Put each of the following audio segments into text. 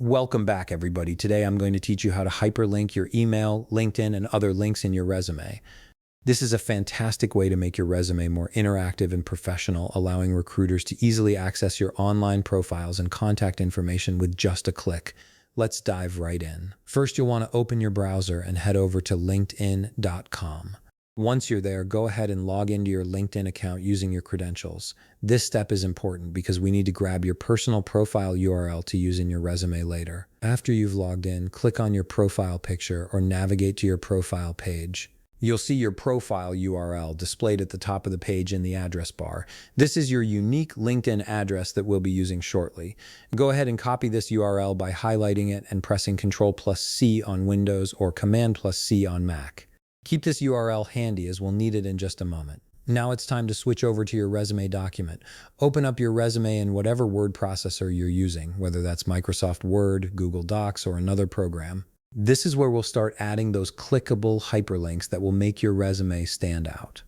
Welcome back, everybody. Today I'm going to teach you how to hyperlink your email, LinkedIn, and other links in your resume. This is a fantastic way to make your resume more interactive and professional, allowing recruiters to easily access your online profiles and contact information with just a click. Let's dive right in. First, you'll want to open your browser and head over to linkedin.com. Once you're there, go ahead and log into your LinkedIn account using your credentials. This step is important because we need to grab your personal profile URL to use in your resume later. After you've logged in, click on your profile picture or navigate to your profile page. You'll see your profile URL displayed at the top of the page in the address bar. This is your unique LinkedIn address that we'll be using shortly. Go ahead and copy this URL by highlighting it and pressing Ctrl+C on Windows or Command+C on Mac. Keep this URL handy as we'll need it in just a moment. Now it's time to switch over to your resume document. Open up your resume in whatever word processor you're using, whether that's Microsoft Word, Google Docs, or another program. This is where we'll start adding those clickable hyperlinks that will make your resume stand out.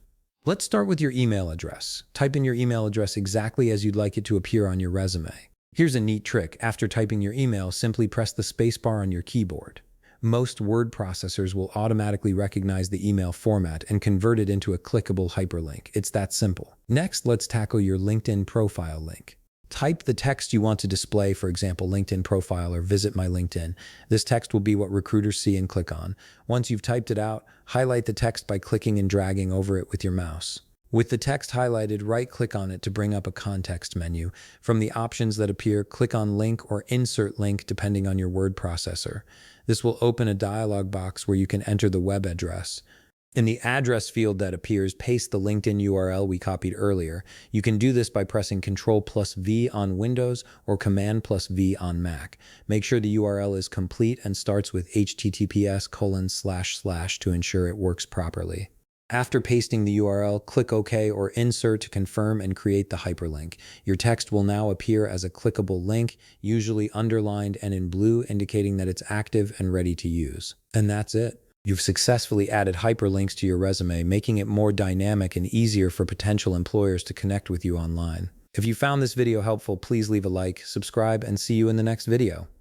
Let's start with your email address. Type in your email address exactly as you'd like it to appear on your resume. Here's a neat trick. After typing your email, simply press the spacebar on your keyboard. Most word processors will automatically recognize the email format and convert it into a clickable hyperlink. It's that simple. Next, let's tackle your LinkedIn profile link. Type the text you want to display, for example, LinkedIn profile or visit my LinkedIn. This text will be what recruiters see and click on. Once you've typed it out, highlight the text by clicking and dragging over it with your mouse. With the text highlighted, right-click on it to bring up a context menu. From the options that appear, click on Link or Insert Link depending on your word processor. This will open a dialog box where you can enter the web address. In the address field that appears, paste the LinkedIn URL we copied earlier. You can do this by pressing Ctrl+V on Windows or Command+V on Mac. Make sure the URL is complete and starts with https:// to ensure it works properly. After pasting the URL, click OK or Insert to confirm and create the hyperlink. Your text will now appear as a clickable link, usually underlined and in blue, indicating that it's active and ready to use. And that's it. You've successfully added hyperlinks to your resume, making it more dynamic and easier for potential employers to connect with you online. If you found this video helpful, please leave a like, subscribe, and see you in the next video.